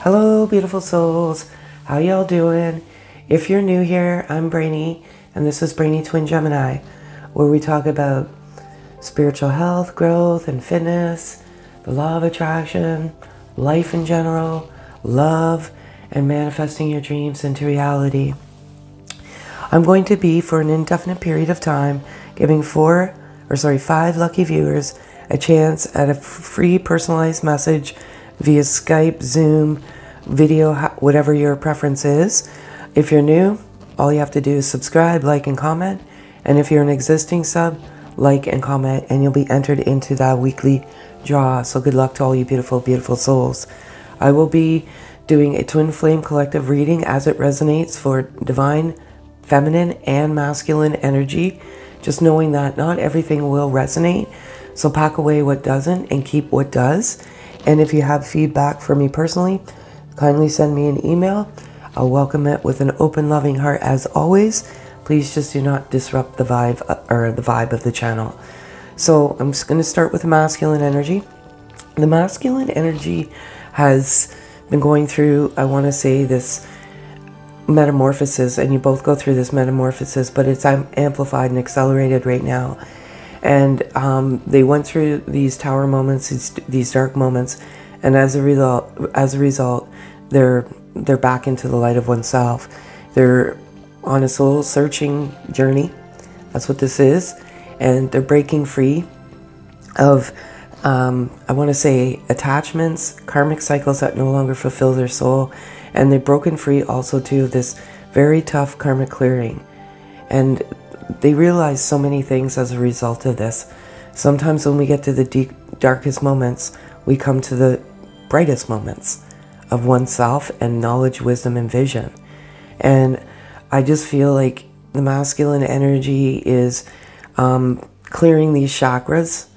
Hello, beautiful souls. How y'all doing? If you're new here, I'm Brainy, and this is Brainy Twin Gemini, where we talk about spiritual health, growth, and fitness, the law of attraction, life in general, love, and manifesting your dreams into reality. I'm going to be, for an indefinite period of time, giving 5 lucky viewers a chance at a free personalized message via Skype, Zoom, video, whatever your preference is. If you're new, all you have to do is subscribe, like, and comment. And if you're an existing sub, like and comment, and you'll be entered into that weekly draw. So good luck to all you beautiful, beautiful souls. I will be doing a twin flame collective reading as it resonates for divine, feminine, and masculine energy. Just knowing that not everything will resonate. So pack away what doesn't and keep what does. And if you have feedback for me personally, kindly send me an email. I'll welcome it with an open, loving heart as always. Please just do not disrupt the vibe of the channel. So I'm just going to start with the masculine energy. The masculine energy has been going through, I want to say, this metamorphosis, and you both go through this metamorphosis, but it's amplified and accelerated right now. And they went through these tower moments, these dark moments, and as a result, they're back into the light of oneself. They're on a soul searching journey. That's what this is, and they're breaking free of I want to say attachments, karmic cycles that no longer fulfill their soul, and they've broken free also too of this very tough karmic clearing. And they realize so many things as a result of this. Sometimes when we get to the darkest moments, we come to the brightest moments of oneself and knowledge, wisdom, and vision. And I just feel like the masculine energy is clearing these chakras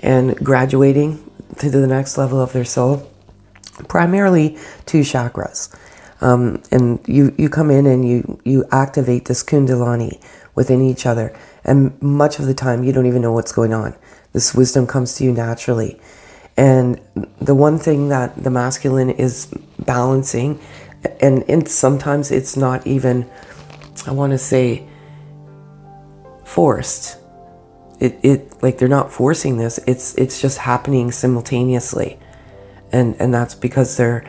and graduating to the next level of their soul. Primarily 2 chakras. And you come in and you activate this Kundalini within each other, and much of the time you don't even know what's going on. This wisdom comes to you naturally. And the one thing that the masculine is balancing, and sometimes it's not even, I want to say, forced. It like they're not forcing this. It's just happening simultaneously, and that's because they're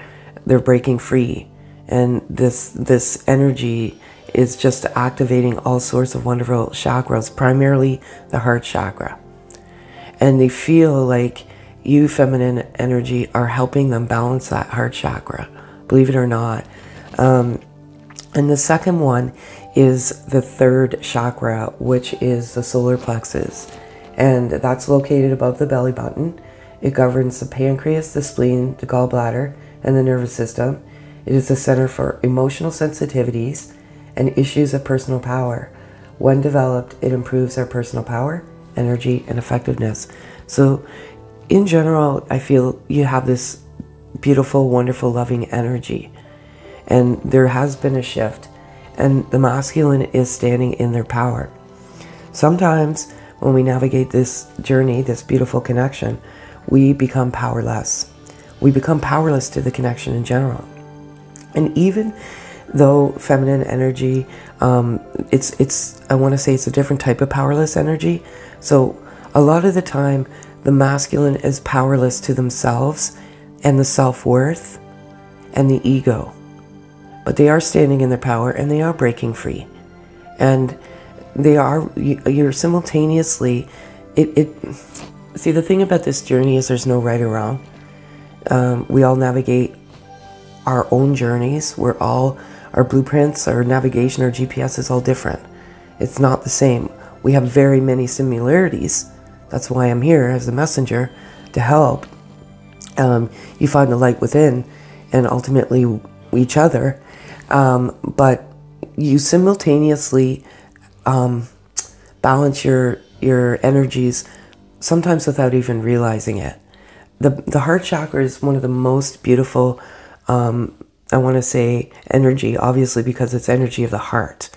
breaking free. And this energy is just activating all sorts of wonderful chakras, primarily the heart chakra. And they feel like you, feminine energy, are helping them balance that heart chakra, believe it or not. And the second one is the 3rd chakra, which is the solar plexus. And that's located above the belly button. It governs the pancreas, the spleen, the gallbladder, and the nervous system. It is the center for emotional sensitivities and issues of personal power. When developed, it improves our personal power, energy, and effectiveness. So in general, I feel you have this beautiful, wonderful, loving energy. And there has been a shift, and the masculine is standing in their power. Sometimes when we navigate this journey, this beautiful connection, we become powerless. We become powerless to the connection in general. And even though feminine energy, it's I want to say it's a different type of powerless energy. So a lot of the time, the masculine is powerless to themselves and the self-worth and the ego. But they are standing in their power, and they are breaking free. And you're simultaneously, see, the thing about this journey is there's no right or wrong. We all navigate our own journeys. Our blueprints, our navigation, our GPS is all different. It's not the same. We have very many similarities. That's why I'm here as a messenger to help you find the light within, and ultimately each other. But you simultaneously balance your energies, sometimes without even realizing it. The heart chakra is one of the most beautiful, I want to say, energy, obviously, because it's energy of the heart.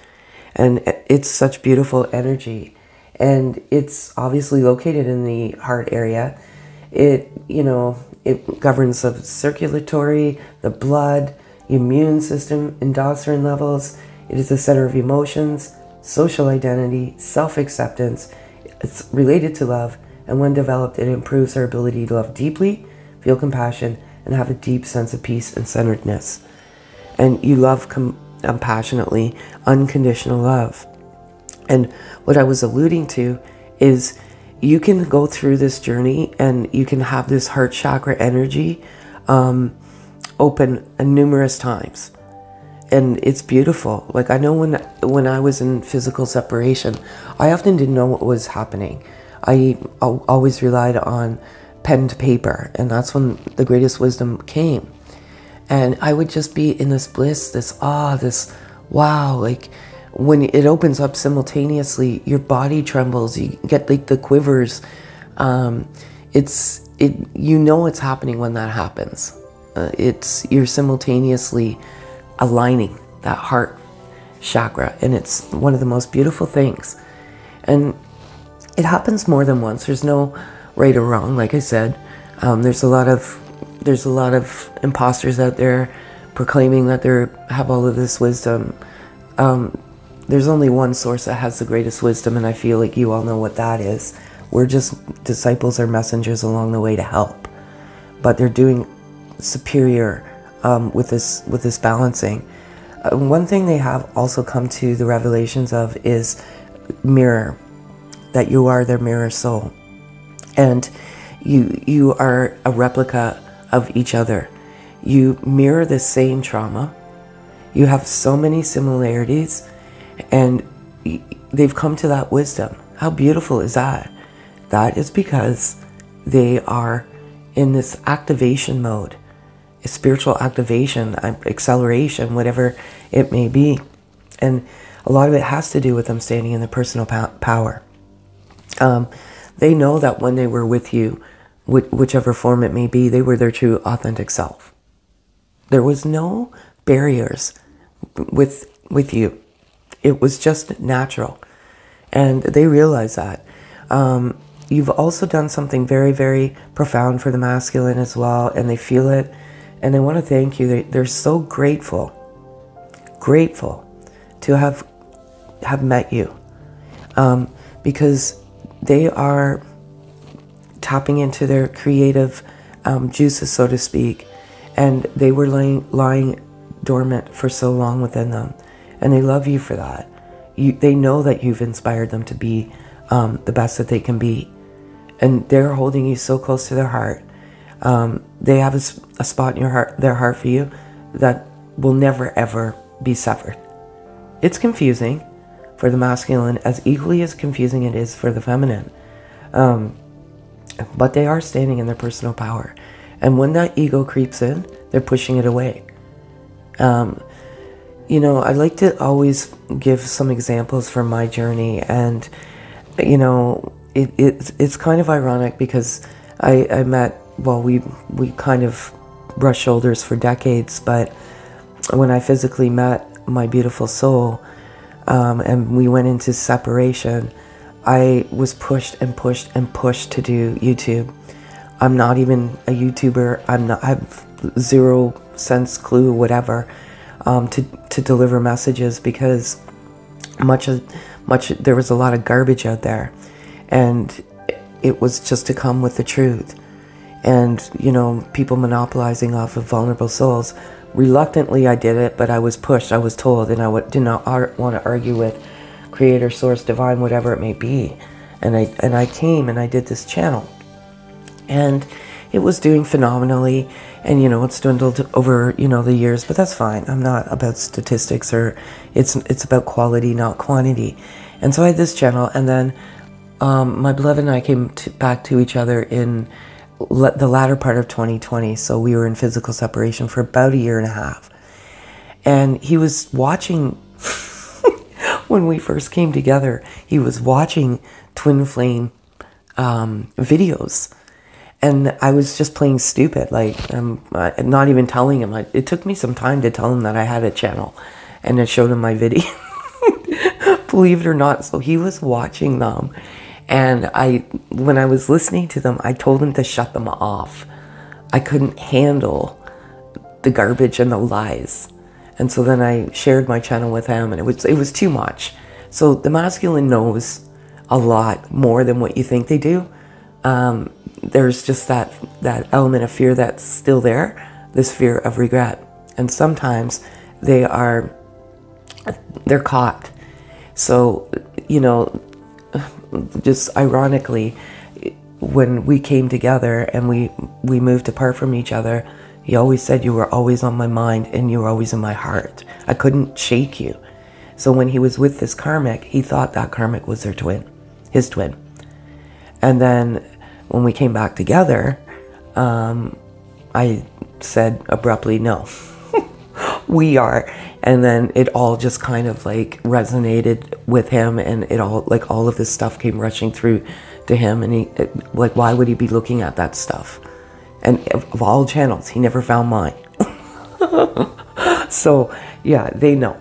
And it's such beautiful energy. And it's obviously located in the heart area. It, It governs the circulatory, the blood, immune system, endosperm levels. It is the center of emotions, social identity, self-acceptance. It's related to love, and when developed, it improves our ability to love deeply, feel compassion, and have a deep sense of peace and centeredness. And you love passionately, unconditional love. And what I was alluding to is you can go through this journey and you can have this heart chakra energy open numerous times. And it's beautiful. Like, I know when I was in physical separation, I often didn't know what was happening. I always relied on pen to paper, and that's when the greatest wisdom came. And I would just be in this bliss, this awe, this wow. Like, when it opens up simultaneously, your body trembles, you get like the quivers. You know it's happening when that happens. You're simultaneously aligning that heart chakra, and it's one of the most beautiful things. And it happens more than once. There's no right or wrong. Like I said, there's a lot of imposters out there proclaiming that they have all of this wisdom. There's only one source that has the greatest wisdom, and I feel like you all know what that is. We're just disciples or messengers along the way to help, but they're doing superior with this balancing. One thing they have also come to the revelations of is mirror, that you are their mirror soul, and you are a replica of each other. You mirror the same trauma. You have so many similarities, and they've come to that wisdom. How beautiful is that? That is because they are in this activation mode, a spiritual activation, acceleration, whatever it may be. And a lot of it has to do with them standing in their personal power. They know that when they were with you, whichever form it may be, they were their true authentic self. There was no barriers with you. It was just natural. And they realize that. You've also done something very, very profound for the masculine as well, and they feel it, and they want to thank you. They're so grateful to have met you, because they are tapping into their creative juices, so to speak, and they were lying dormant for so long within them, and they love you for that. They know that you've inspired them to be the best that they can be, and they're holding you so close to their heart. They have a spot in their heart for you that will never ever be severed. It's confusing for the masculine, as equally as confusing it is for the feminine, but they are standing in their personal power, and when that ego creeps in, they're pushing it away. You know, I like to always give some examples from my journey, and you know, it's kind of ironic because I met, well, we kind of brushed shoulders for decades, but when I physically met my beautiful soul, and we went into separation, I was pushed and pushed and pushed to do YouTube. I'm not even a YouTuber. I have 0 cents clue, whatever, to deliver messages, because there was a lot of garbage out there, and it was just to come with the truth. And, you know, people monopolizing off of vulnerable souls. Reluctantly, I did it, but I was pushed, I was told, and I did not want to argue with creator, source, divine, whatever it may be. And I came and I did this channel, and it was doing phenomenally. And, you know, it's dwindled over, you know, the years, but that's fine. I'm not about statistics, or it's about quality, not quantity. And so I had this channel, and then my beloved and I came back to each other in the latter part of 2020. So we were in physical separation for about 1.5 years. And he was watching, when we first came together, he was watching Twin Flame videos. And I was just playing stupid, like, not even telling him. It took me some time to tell him that I had a channel, and I showed him my video. Believe it or not. So he was watching them, and when I was listening to them, I told him to shut them off. I couldn't handle the garbage and the lies. And so then I shared my channel with him, and it was too much. So the masculine knows a lot more than what you think they do. There's just that element of fear that's still there, this fear of regret. And sometimes they're caught. So, you know, just ironically, when we came together and we moved apart from each other, he always said, you were always on my mind and you were always in my heart. I couldn't shake you. So when he was with this karmic, he thought that karmic was their twin, his twin. And then when we came back together, I said abruptly, no, we are. And then it all just kind of like resonated with him, and it all, like all of this stuff came rushing through to him, and he, like, why would he be looking at that stuff? And of all channels, he never found mine. So yeah, they know.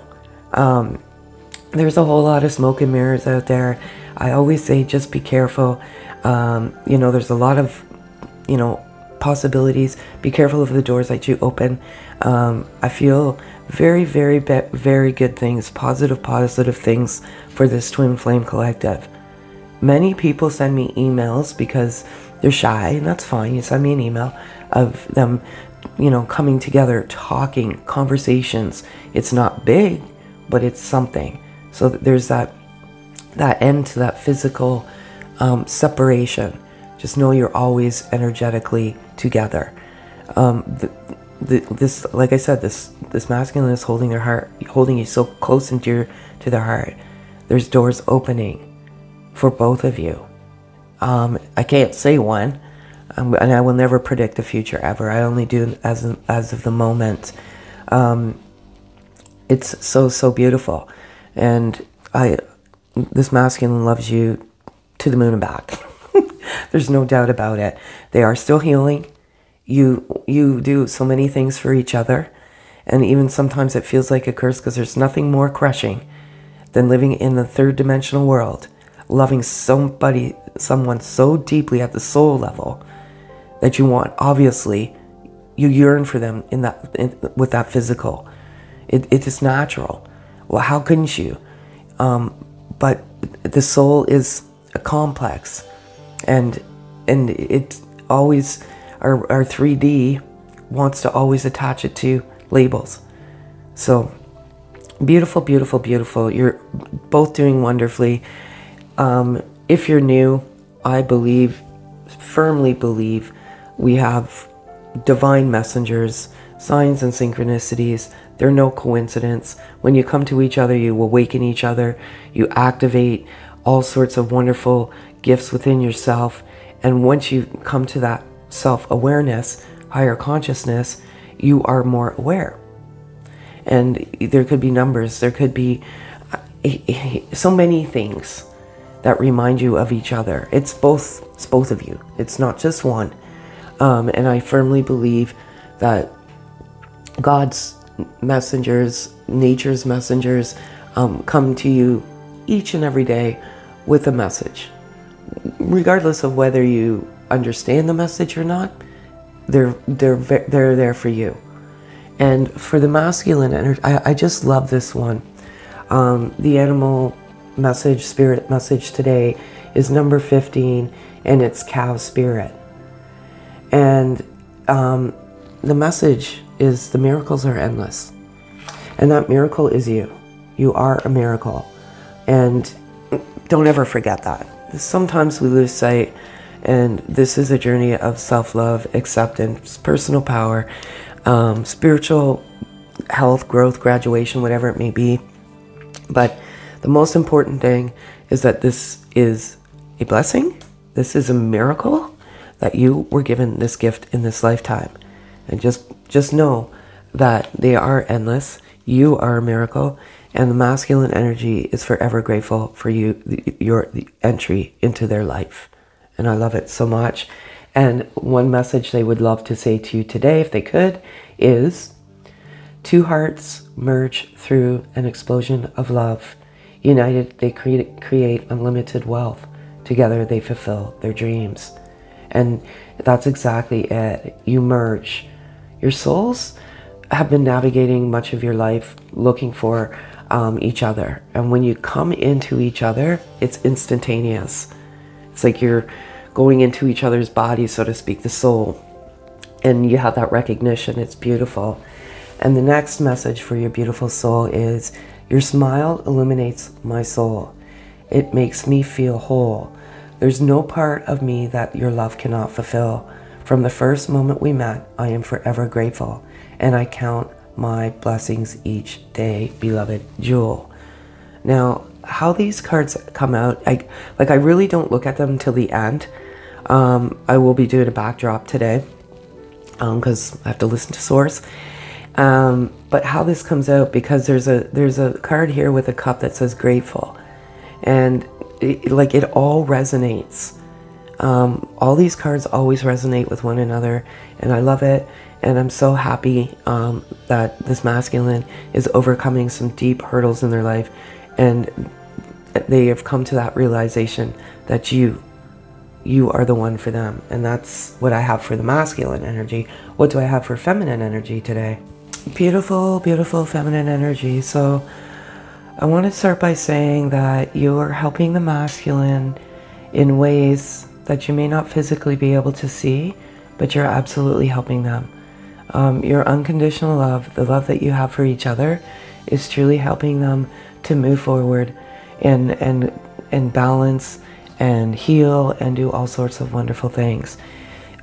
There's a whole lot of smoke and mirrors out there. I always say, just be careful. You know, there's a lot of, you know, possibilities. Be careful of the doors that you open. I feel very, very, very good things, positive things for this Twin Flame Collective. Many people send me emails because they're shy, and that's fine. You send me an email of them, you know, coming together, talking, conversations. It's not big, but it's something. So there's that end to that physical separation. Just know you're always energetically together. This, like I said, this masculine is holding their heart, holding you so close into their heart. There's doors opening for both of you. I can't say when, and I will never predict the future ever. I only do as of the moment. It's so beautiful, and this masculine loves you to the moon and back. There's no doubt about it. They are still healing. You do so many things for each other, and even sometimes it feels like a curse, because there's nothing more crushing than living in the third dimensional world, loving someone so deeply at the soul level that you want, obviously, you yearn for them with that physical. It is natural. Well, how couldn't you? But the soul is a complex, and it always, our 3D wants to always attach it to labels. So beautiful, beautiful, beautiful. You're both doing wonderfully. If you're new, I firmly believe we have divine messengers, signs and synchronicities. They're no coincidence. When you come to each other, you awaken each other. You activate all sorts of wonderful gifts within yourself. And once you come to that self-awareness, higher consciousness, you are more aware. And there could be numbers. There could be so many things that remind you of each other. It's both of you. It's not just one. And I firmly believe that God's messengers, nature's messengers, come to you each and every day with a message. Regardless of whether you understand the message or not, they're there for you. And for the masculine energy, I just love this one. The animal message, spirit message today is number 15, and it's cow spirit. And the message is, the miracles are endless. And that miracle is you. You are a miracle. And don't ever forget that. Sometimes we lose sight, and this is a journey of self-love, acceptance, personal power, spiritual health, growth, graduation, whatever it may be. But the most important thing is that this is a blessing. This is a miracle that you were given this gift in this lifetime. And just know that they are endless. You are a miracle, and the masculine energy is forever grateful for you, the entry into their life. And I love it so much. And one message they would love to say to you today, if they could, is: two hearts merge through an explosion of love. United, they create unlimited wealth. Together, they fulfill their dreams. And that's exactly it. You merge. Your souls have been navigating much of your life looking for each other. And when you come into each other, it's instantaneous. It's like you're going into each other's bodies, so to speak, the soul. And you have that recognition. It's beautiful. And the next message for your beautiful soul is, your smile illuminates my soul. It makes me feel whole. There's no part of me that your love cannot fulfill. From the first moment we met, I am forever grateful, and I count my blessings each day, beloved Jewel. Now, how these cards come out, I really don't look at them until the end. I will be doing a backdrop today because I have to listen to Source. But how this comes out, because there's a card here with a cup that says grateful, and it all resonates. All these cards always resonate with one another, and I love it. And I'm so happy that this masculine is overcoming some deep hurdles in their life, and they have come to that realization that you are the one for them. And that's what I have for the masculine energy. What do I have for feminine energy today? Beautiful, beautiful feminine energy. So I want to start by saying that you are helping the masculine in ways that you may not physically be able to see, but you're absolutely helping them. Your unconditional love, the love that you have for each other, is truly helping them to move forward and balance and heal and do all sorts of wonderful things.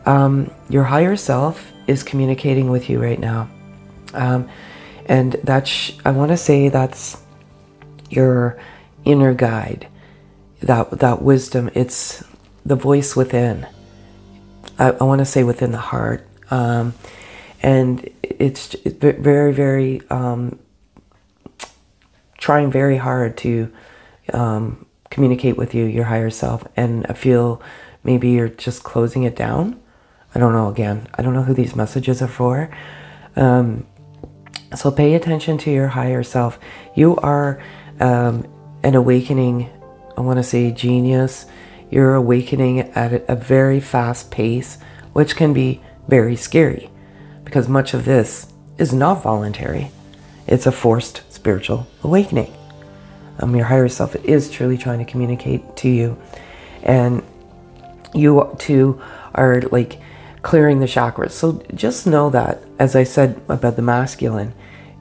Your higher self is communicating with you right now. And I want to say that's your inner guide, that wisdom. It's the voice within. I want to say within the heart. And it's very, very, trying very hard to communicate with you, your higher self. And I feel maybe you're just closing it down. I don't know, again, I don't know who these messages are for. So pay attention to your higher self. You are an awakening, I want to say genius. You're awakening at a very fast pace, which can be very scary, because much of this is not voluntary. It's a forced spiritual awakening. Your higher self is truly trying to communicate to you. And you too are like clearing the chakras. So just know that, as I said about the masculine,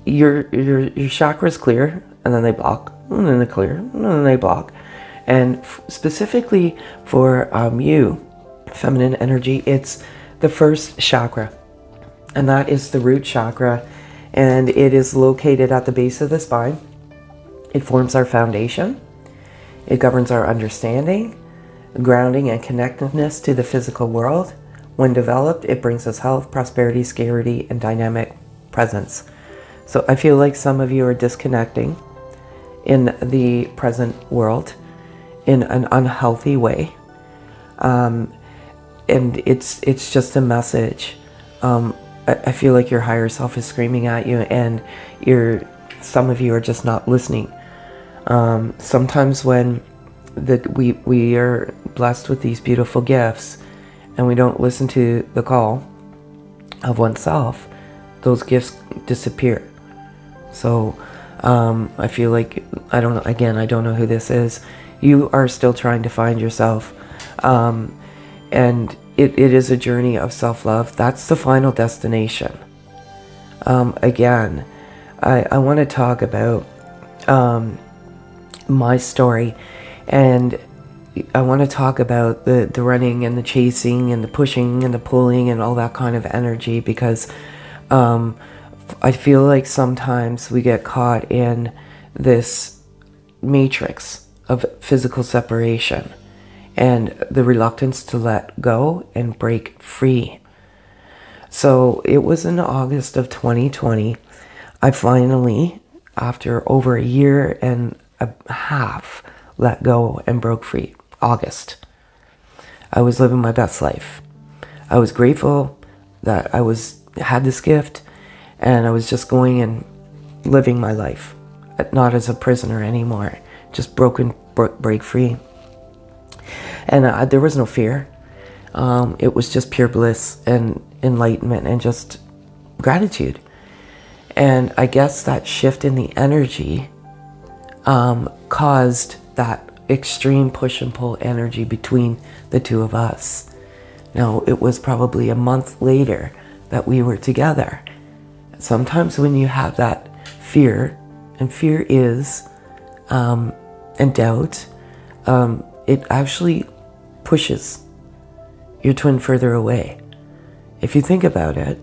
your chakras clear, and then they block, and then they clear, and then they block. And specifically for you, feminine energy, it's the first chakra, and that is the root chakra, and it is located at the base of the spine. It forms our foundation. It governs our understanding, grounding, and connectedness to the physical world. When developed, it brings us health, prosperity, security, and dynamic presence. So I feel like some of you are disconnecting in the present world in an unhealthy way. And it's just a message. I feel like your higher self is screaming at you, and some of you are just not listening. Sometimes when we are blessed with these beautiful gifts and we don't listen to the call of oneself, those gifts disappear. So I feel like, I don't know who this is. You are still trying to find yourself. And it is a journey of self-love. That's the final destination. Again, I want to talk about my story, and I want to talk about the running and the chasing and the pushing and the pulling and all that kind of energy, because I feel like sometimes we get caught in this matrix of physical separation and the reluctance to let go and break free. So it was in August of 2020, I finally, after over a year and a half, let go and broke free. August. I was living my best life. I was grateful that I had this gift, and I was just going and living my life, not as a prisoner anymore, just break free. And there was no fear. It was just pure bliss and enlightenment and just gratitude. And I guess that shift in the energy caused that extreme push and pull energy between the two of us. Now, it was probably a month later that we were together. Sometimes when you have that fear, and fear is, and doubt, it actually pushes your twin further away. If you think about it,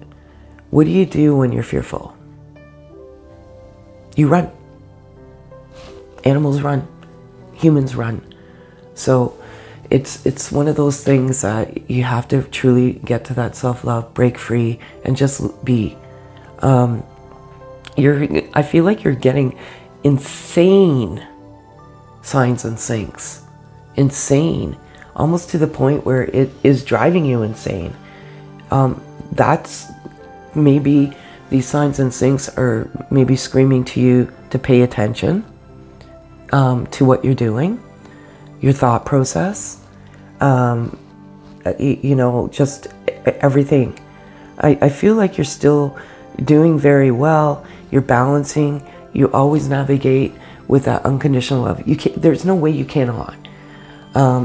what do you do when you're fearful? You run. Animals run. Humans run. So it's one of those things that you have to truly get to that self-love, break free, and just be. I feel like you're getting insane signs and syncs. Insane. Almost to the point where it is driving you insane. That's maybe these signs and syncs are maybe screaming to you to pay attention to what you're doing, your thought process, just everything. I feel like you're still doing very well. You're balancing. You always navigate with that unconditional love. There's no way you cannot.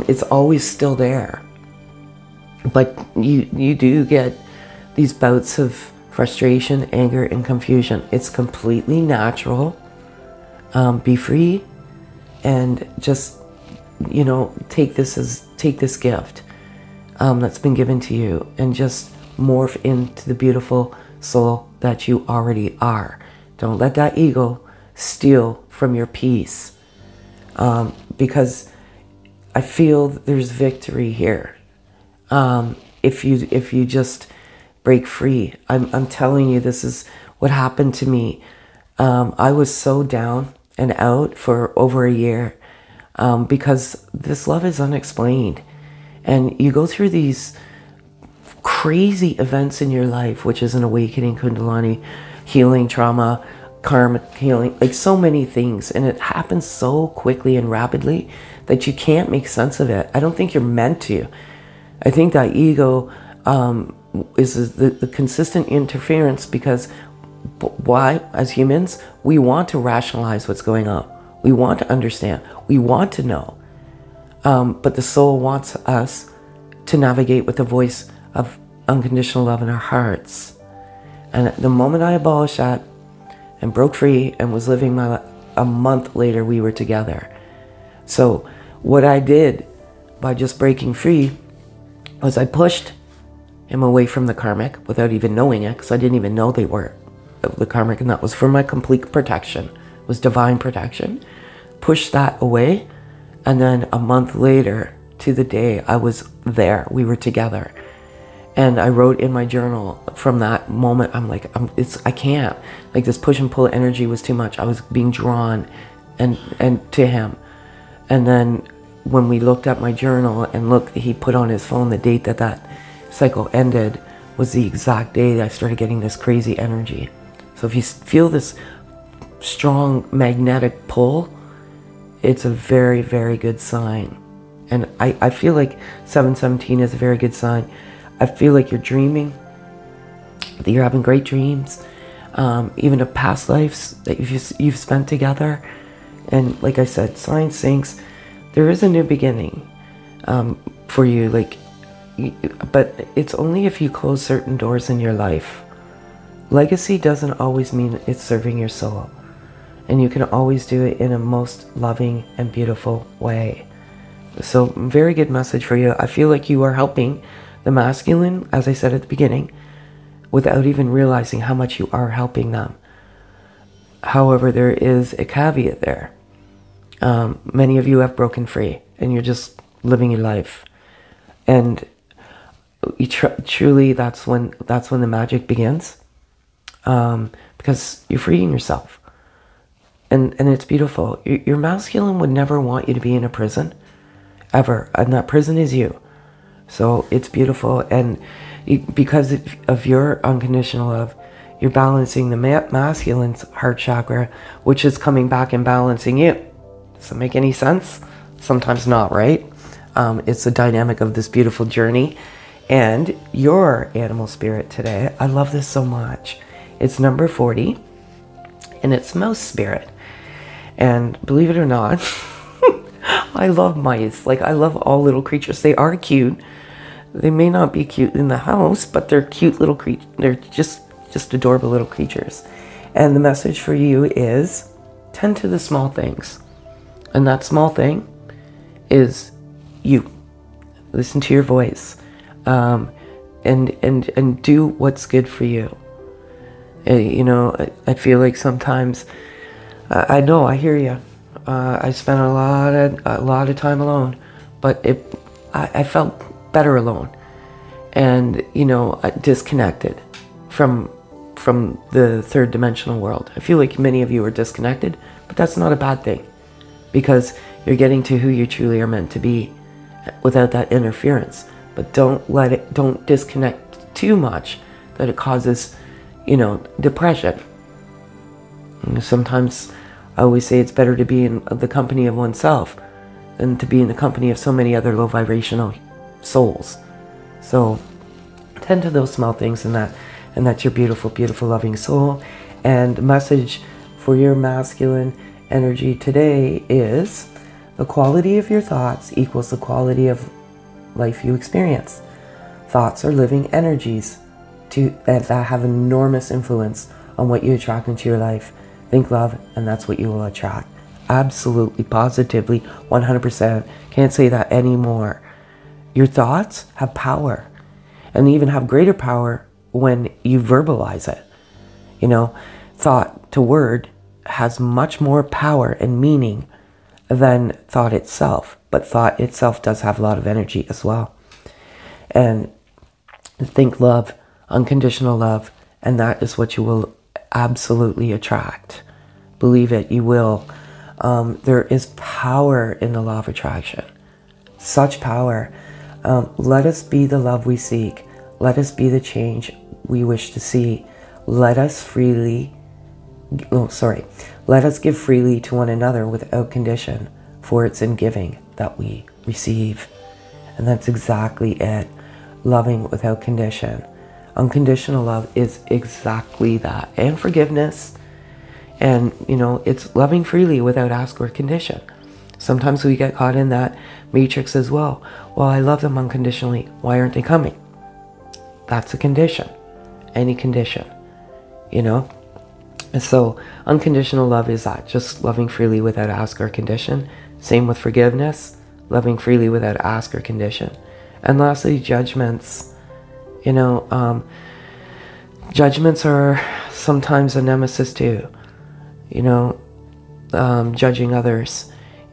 It's always still there. But you do get these bouts of frustration, anger, and confusion. It's completely natural. Be free and just, take this gift that's been given to you and just morph into the beautiful soul that you already are. Don't let that ego steal from your peace, because I feel there's victory here. If you just break free. I'm telling you, this is what happened to me. I was so down and out for over a year because this love is unexplained. And you go through these crazy events in your life, which is an awakening, Kundalini, healing, trauma, karma healing, like so many things. And it happens so quickly and rapidly that you can't make sense of it. I don't think you're meant to. I think that ego is the consistent interference, because why, as humans, we want to rationalize what's going on. We want to understand. We want to know. But the soul wants us to navigate with the voice of unconditional love in our hearts. And the moment I abolished that and broke free and was living my life, a month later we were together. So what I did by just breaking free was I pushed him away from the karmic without even knowing it, because I didn't even know they were the karmic, and that was for my complete protection. It was divine protection. Pushed that away, and then a month later, to the day, I was there. We were together. And I wrote in my journal from that moment, I'm like, I can't. Like, this push and pull energy was too much. I was being drawn and to him. And then when we looked at my journal and looked, he put on his phone the date that cycle ended was the exact day that I started getting this crazy energy. So if you feel this strong magnetic pull, it's a very, very good sign. And I feel like 717 is a very good sign. I feel like you're dreaming, that you're having great dreams, even of past lives that you've spent together. And like I said, sign syncs. There is a new beginning for you, but it's only if you close certain doors in your life. Legacy doesn't always mean it's serving your soul. And you can always do it in a most loving and beautiful way. So, very good message for you. I feel like you are helping the masculine, as I said at the beginning, without even realizing how much you are helping them. However, there is a caveat there. Many of you have broken free and you're just living your life. And truly, that's when the magic begins, because you're freeing yourself. And it's beautiful. Your masculine would never want you to be in a prison, ever. And that prison is you. So it's beautiful. And because of your unconditional love, you're balancing the masculine's heart chakra, which is coming back and balancing you. Does that make any sense? Sometimes not, right? It's the dynamic of this beautiful journey. And your animal spirit today, I love this so much. It's number 40, and it's mouse spirit. And believe it or not, I love mice. Like, I love all little creatures. They are cute. They may not be cute in the house, but they're cute little creatures. They're just adorable little creatures. And the message for you is tend to the small things. And that small thing is you. Listen to your voice. And do what's good for you. You know, I feel like sometimes, I know, I hear you. I spent a lot of time alone, but I felt better alone, and you know, disconnected from the third dimensional world. I feel like many of you are disconnected, but that's not a bad thing, because you're getting to who you truly are meant to be without that interference. But don't disconnect too much that it causes, you know, depression. And sometimes I always say it's better to be in the company of oneself than to be in the company of so many other low vibrational souls. So tend to those small things, and that's your beautiful, beautiful, loving soul. And the message for your masculine energy today is the quality of your thoughts equals the quality of life you experience. Thoughts are living energies that have enormous influence on what you attract into your life. Think love, and that's what you will attract. Absolutely, positively, 100%. Can't say that anymore. Your thoughts have power, and they even have greater power when you verbalize it. You know, thought to word has much more power and meaning than thought itself. But thought itself does have a lot of energy as well. And think love, unconditional love, and that is what you will absolutely attract. Believe it, you will. There is power in the law of attraction. Such power. Let us be the love we seek. Let us be the change we wish to see. Let us give freely to one another without condition, for it's in giving that we receive. And that's exactly it. Loving without condition. Unconditional love is exactly that. And forgiveness. And, you know, it's loving freely without ask or condition. Sometimes we get caught in that matrix as well. Well, I love them unconditionally. Why aren't they coming? That's a condition. Any condition. You know? And so unconditional love is that. Just loving freely without ask or condition. Same with forgiveness. Loving freely without ask or condition. And lastly, judgments. You know, judgments are sometimes a nemesis too. You know, judging others.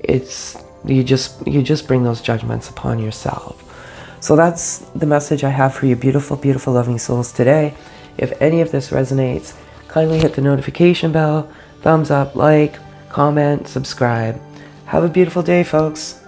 You just bring those judgments upon yourself. So that's the message I have for you, beautiful, beautiful, loving souls today. If any of this resonates, kindly hit the notification bell, thumbs up, like, comment, subscribe. Have a beautiful day, folks.